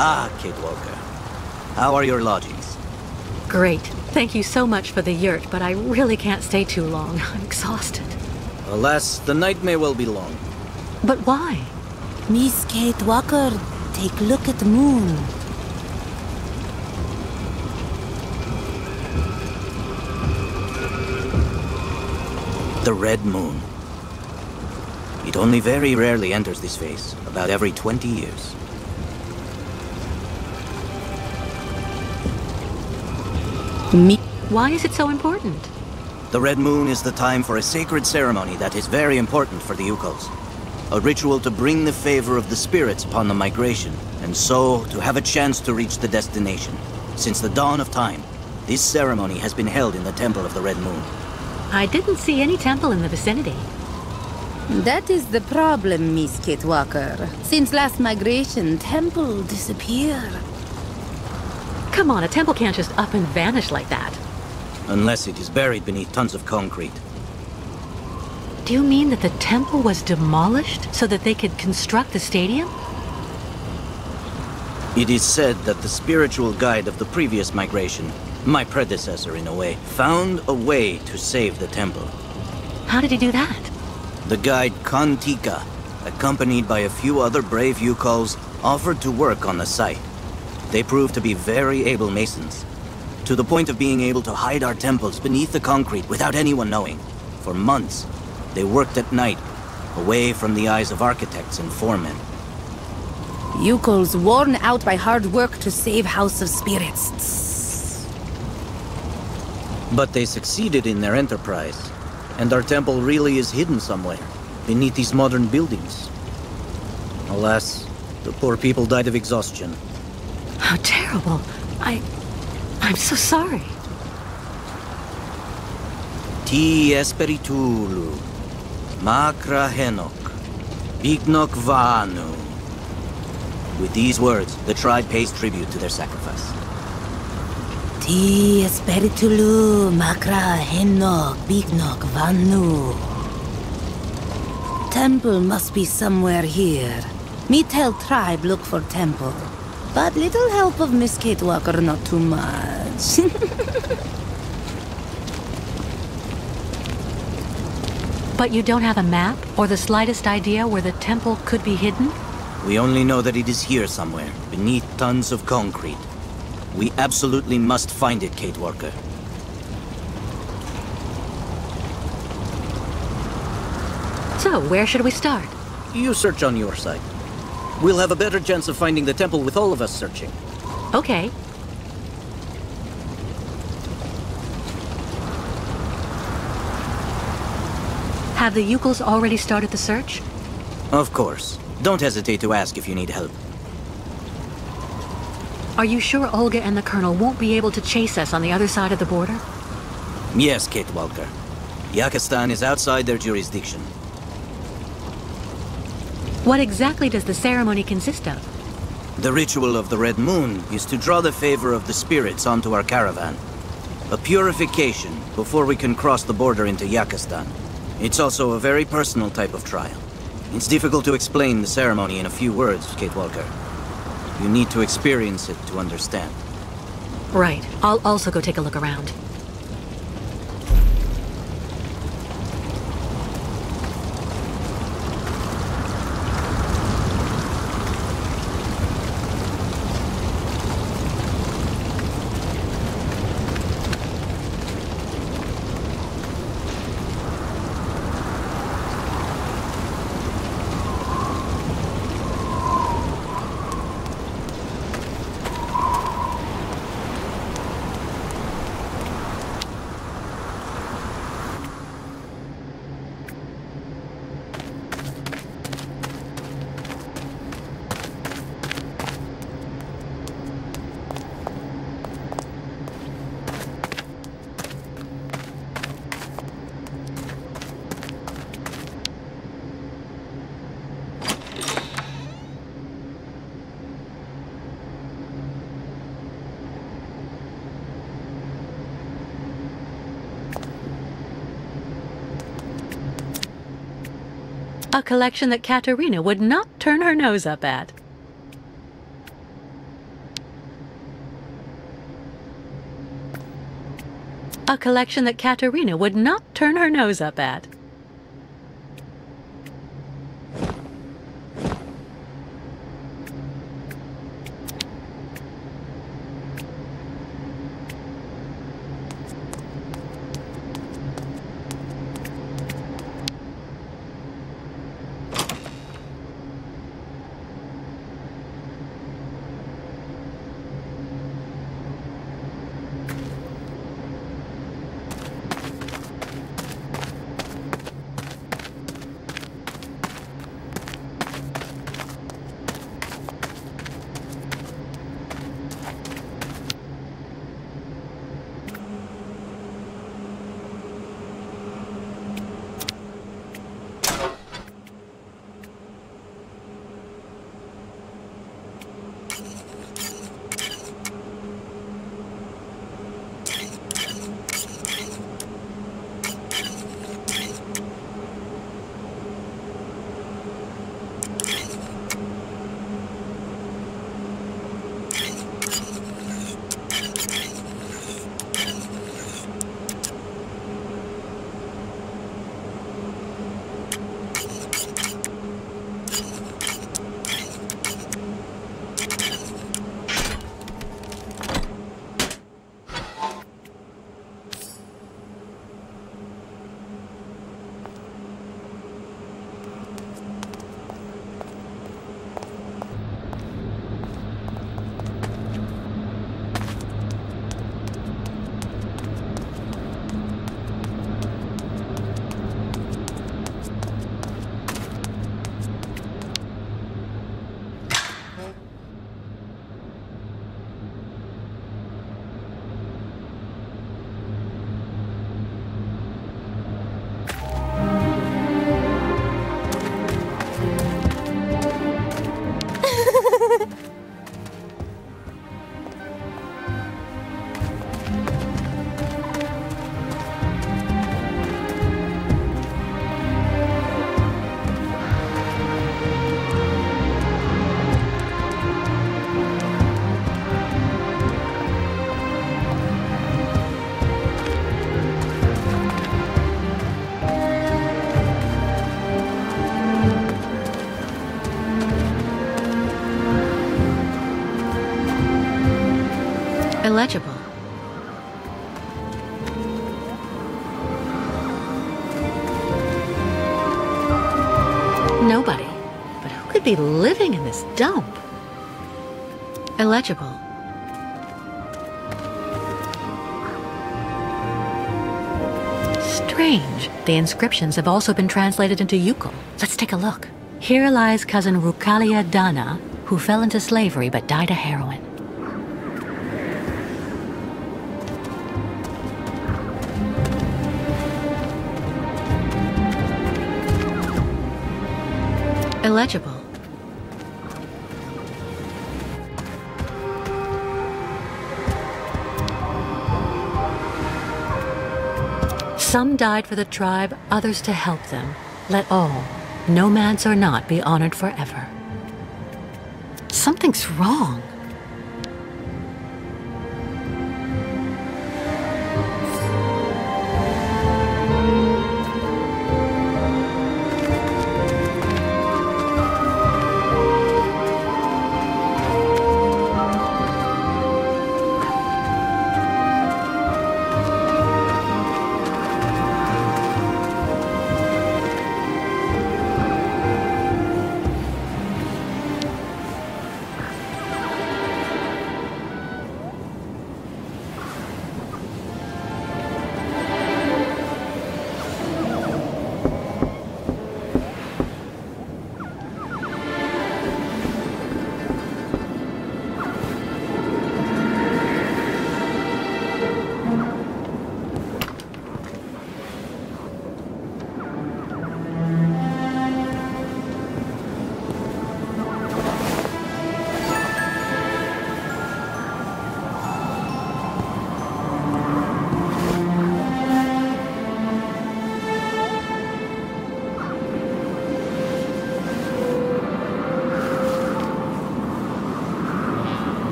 Ah, Kate Walker. How are your lodgings? Great. Thank you so much for the yurt, but I really can't stay too long. I'm exhausted. Alas, the night may well be long. But why? Miss Kate Walker, take a look at the moon. The red moon. It only very rarely enters this phase, about every 20 years. Why is it so important? The red moon is the time for a sacred ceremony that is very important for the Yukos. A ritual to bring the favor of the spirits upon the migration, and so to have a chance to reach the destination. Since the dawn of time, this ceremony has been held in the Temple of the Red Moon. I didn't see any temple in the vicinity. That is the problem, Miss Kate Walker. Since last migration, temple disappeared. Come on, a temple can't just up and vanish like that. Unless it is buried beneath tons of concrete. Do you mean that the temple was demolished so that they could construct the stadium? It is said that the spiritual guide of the previous migration, my predecessor in a way, found a way to save the temple. How did he do that? The guide Kantika, accompanied by a few other brave Yukos, offered to work on the site. They proved to be very able masons, to the point of being able to hide our temples beneath the concrete without anyone knowing. For months, they worked at night, away from the eyes of architects and foremen. Yukos worn out by hard work to save House of Spirits. But they succeeded in their enterprise, and our temple really is hidden somewhere, beneath these modern buildings. Alas, the poor people died of exhaustion. How terrible. I'm so sorry. Ti esperitulu, makra henok, bignok vanu. With these words, the tribe pays tribute to their sacrifice. Ti esperitulu makra henok bignok vanu. Temple must be somewhere here. Me tell tribe look for temple. But little help of Miss Kate Walker, not too much. But you don't have a map or the slightest idea where the temple could be hidden? We only know that it is here somewhere, beneath tons of concrete. We absolutely must find it, Kate Walker. So, where should we start? You search on your side. We'll have a better chance of finding the temple with all of us searching. Okay. Have the Yukos already started the search? Of course. Don't hesitate to ask if you need help. Are you sure Olga and the Colonel won't be able to chase us on the other side of the border? Yes, Kate Walker. Yakistan is outside their jurisdiction. What exactly does the ceremony consist of? The ritual of the Red Moon is to draw the favor of the spirits onto our caravan. A purification before we can cross the border into Yakistan. It's also a very personal type of trial. It's difficult to explain the ceremony in a few words, Kate Walker. You need to experience it to understand. Right. I'll also go take a look around. A collection that Katerina would not turn her nose up at. A collection that Katerina would not turn her nose up at. Illegible. Nobody. But who could be living in this dump? Illegible. Strange. The inscriptions have also been translated into Yukon. Let's take a look. Here lies cousin Rukalia Dana, who fell into slavery but died of heroin. Illegible. Some died for the tribe, others to help them. Let all, nomads or not, be honored forever. Something's wrong.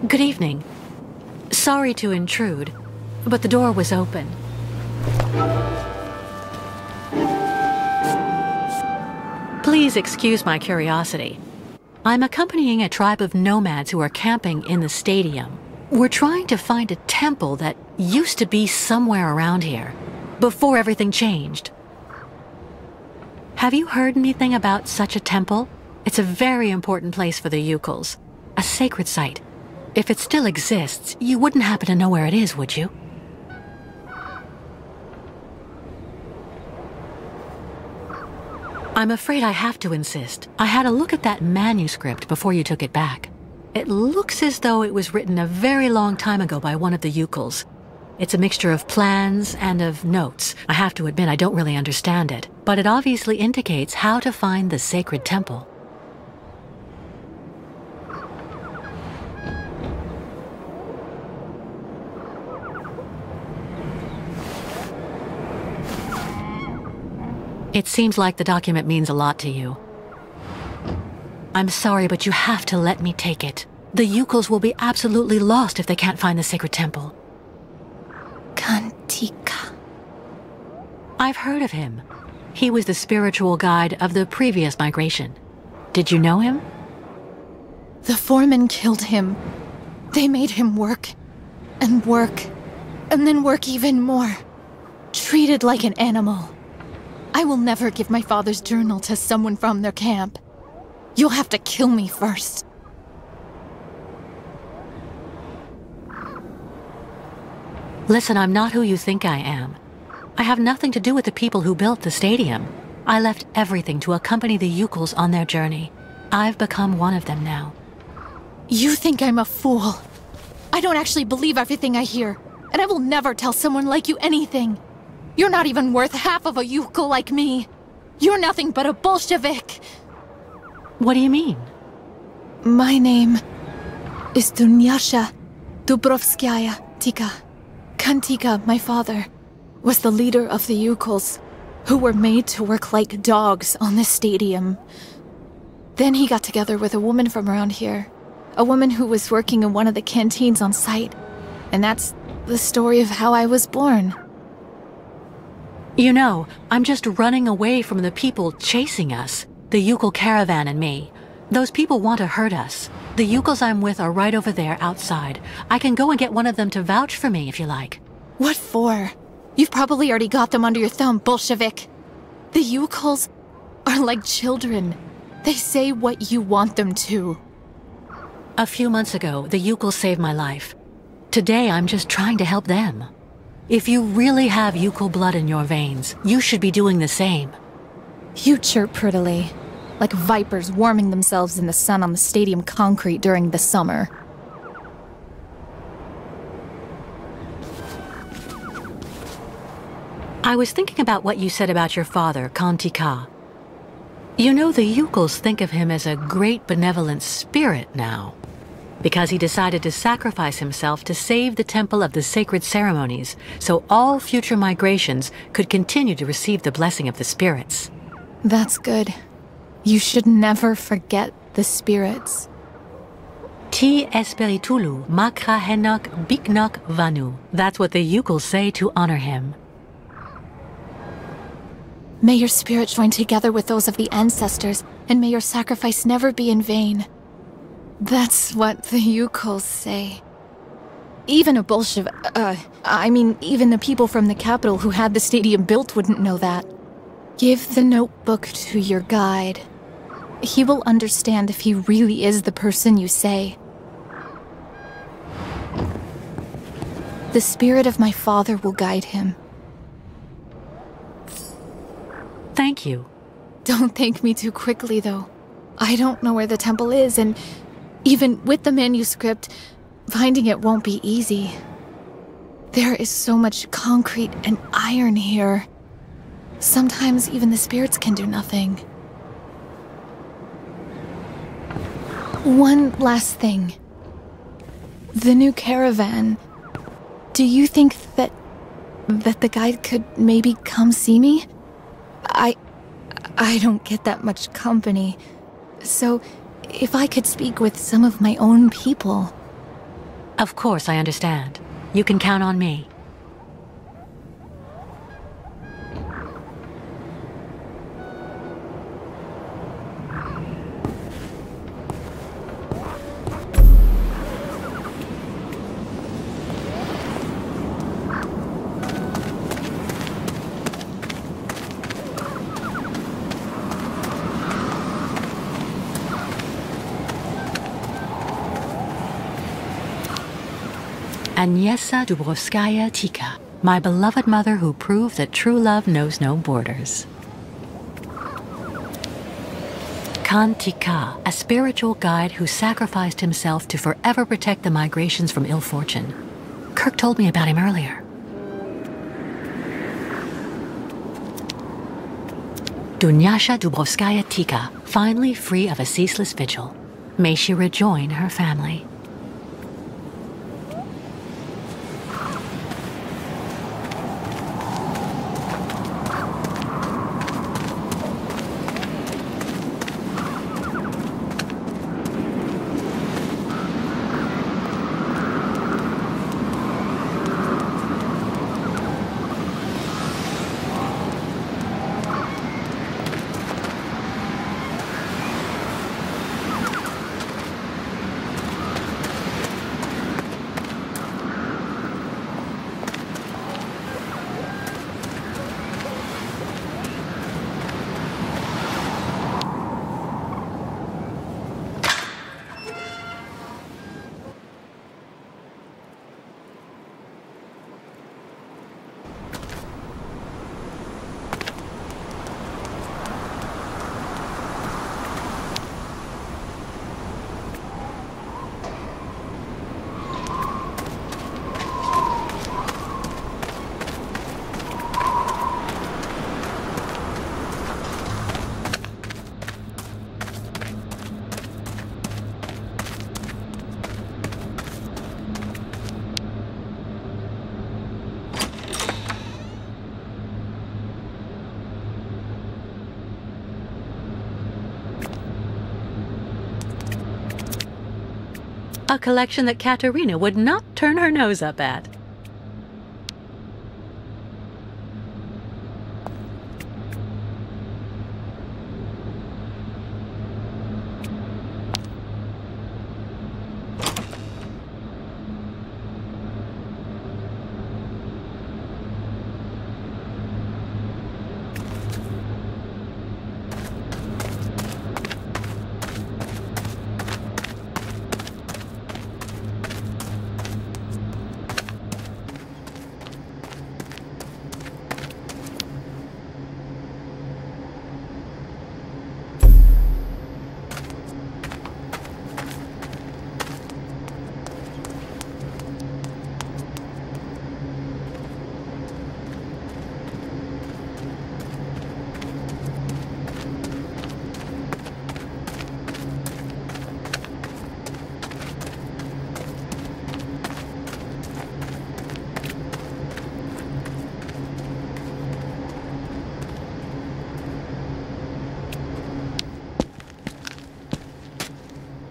Good evening. Sorry to intrude, but the door was open. Please excuse my curiosity. I'm accompanying a tribe of nomads who are camping in the stadium. We're trying to find a temple that used to be somewhere around here, before everything changed. Have you heard anything about such a temple? It's a very important place for the Yucals, a sacred site. If it still exists, you wouldn't happen to know where it is, would you? I'm afraid I have to insist. I had a look at that manuscript before you took it back. It looks as though it was written a very long time ago by one of the Yucals. It's a mixture of plans and of notes. I have to admit I don't really understand it, but it obviously indicates how to find the sacred temple. It seems like the document means a lot to you. I'm sorry, but you have to let me take it. The Yucals will be absolutely lost if they can't find the sacred temple. Cantica. I've heard of him. He was the spiritual guide of the previous migration. Did you know him? The foreman killed him. They made him work, and then work even more. Treated like an animal. I will never give my father's journal to someone from their camp. You'll have to kill me first. Listen, I'm not who you think I am. I have nothing to do with the people who built the stadium. I left everything to accompany the Yucals on their journey. I've become one of them now. You think I'm a fool. I don't actually believe everything I hear, and I will never tell someone like you anything. You're not even worth half of a Yucal like me. You're nothing but a Bolshevik. What do you mean? My name is Dunyasha Dubrovskaya Tika. Kantika, my father, was the leader of the Yucals, who were made to work like dogs on this stadium. Then he got together with a woman from around here, a woman who was working in one of the canteens on site. And that's the story of how I was born. You know, I'm just running away from the people chasing us. The Yucal caravan and me. Those people want to hurt us. The Yucals I'm with are right over there outside. I can go and get one of them to vouch for me if you like. What for? You've probably already got them under your thumb, Bolshevik. The Yucals are like children. They say what you want them to. A few months ago, the Yucals saved my life. Today, I'm just trying to help them. If you really have Yucal blood in your veins, you should be doing the same. You chirp prettily, like vipers warming themselves in the sun on the stadium concrete during the summer. I was thinking about what you said about your father, Kantika. You know, the Yucals think of him as a great benevolent spirit now, because he decided to sacrifice himself to save the Temple of the Sacred Ceremonies, so all future migrations could continue to receive the blessing of the spirits. That's good. You should never forget the spirits. Ti espiritulu makra henok biknok vanu. That's what the Yucals say to honor him. May your spirit join together with those of the ancestors, and may your sacrifice never be in vain. That's what the Yucals say. Even a Bolshevik, even the people from the capital who had the stadium built wouldn't know that. Give the notebook to your guide. He will understand if he really is the person you say. The spirit of my father will guide him. Thank you. Don't thank me too quickly, though. I don't know where the temple is, and even with the manuscript, finding it won't be easy. There is so much concrete and iron here. Sometimes even the spirits can do nothing. One last thing. The new caravan. Do you think that the guide could maybe come see me? I don't get that much company. So, if I could speak with some of my own people. Of course, I understand. You can count on me. Agnieszka Dubrovskaya Tika, my beloved mother who proved that true love knows no borders. Kantika, a spiritual guide who sacrificed himself to forever protect the migrations from ill fortune. Kirk told me about him earlier. Dunyasha Dubrovskaya Tika, finally free of a ceaseless vigil. May she rejoin her family. A collection that Katerina would not turn her nose up at.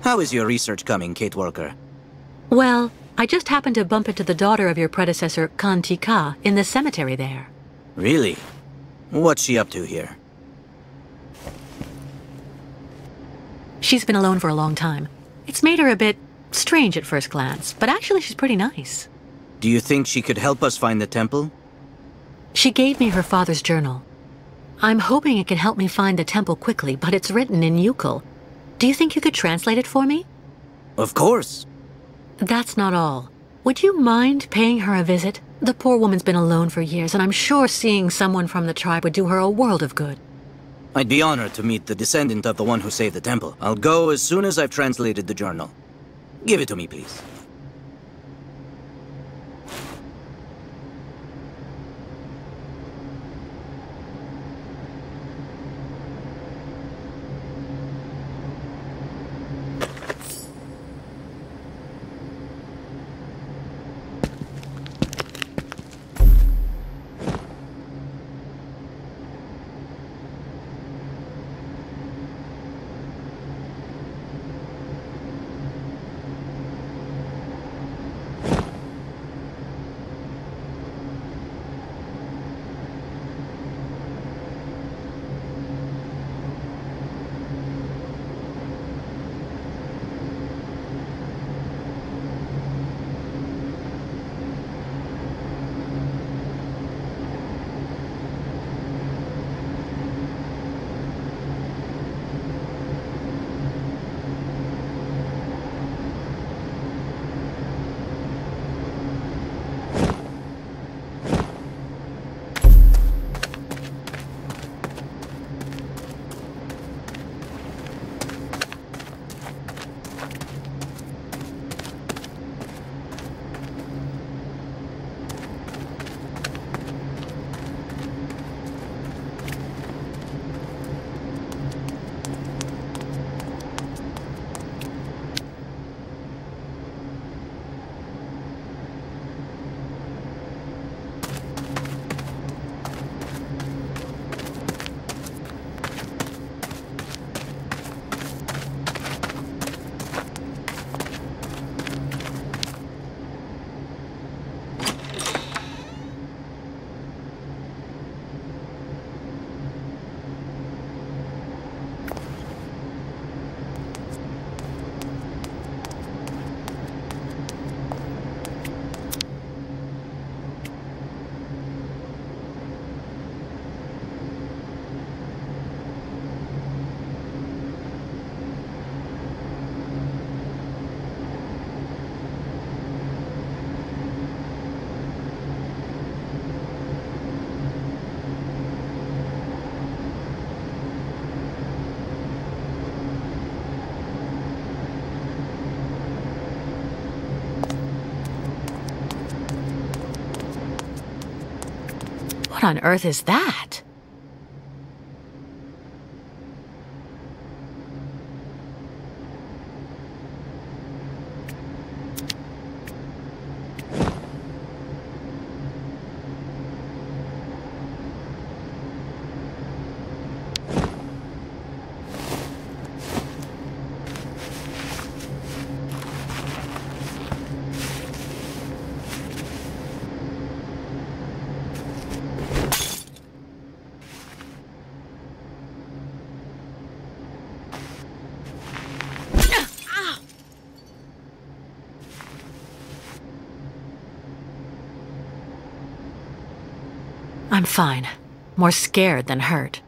How is your research coming, Kate Walker? Well, I just happened to bump into the daughter of your predecessor, Kantika, in the cemetery there. Really? What's she up to here? She's been alone for a long time. It's made her a bit strange at first glance, but actually she's pretty nice. Do you think she could help us find the temple? She gave me her father's journal. I'm hoping it can help me find the temple quickly, but it's written in mythical. Do you think you could translate it for me? Of course. That's not all. Would you mind paying her a visit? The poor woman's been alone for years, and I'm sure seeing someone from the tribe would do her a world of good. I'd be honored to meet the descendant of the one who saved the temple. I'll go as soon as I've translated the journal. Give it to me, please. What on earth is that? I'm fine. More scared than hurt.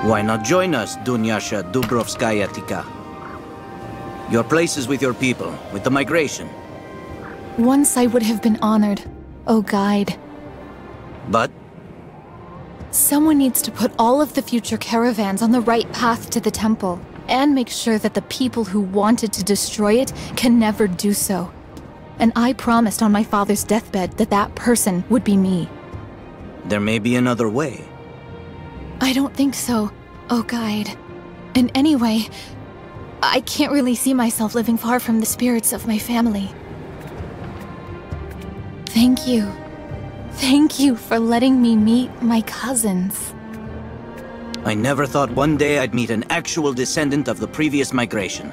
Why not join us, Dunyasha Dubrovskaya Tika? Your place is with your people, with the migration. Once I would have been honored, O guide. But Someone needs to put all of the future caravans on the right path to the temple, and make sure that the people who wanted to destroy it can never do so. And I promised on my father's deathbed that that person would be me. there may be another way. I don't think so, O guide. And anyway, I can't really see myself living far from the spirits of my family. Thank you. Thank you for letting me meet my cousins. I never thought one day I'd meet an actual descendant of the previous migration.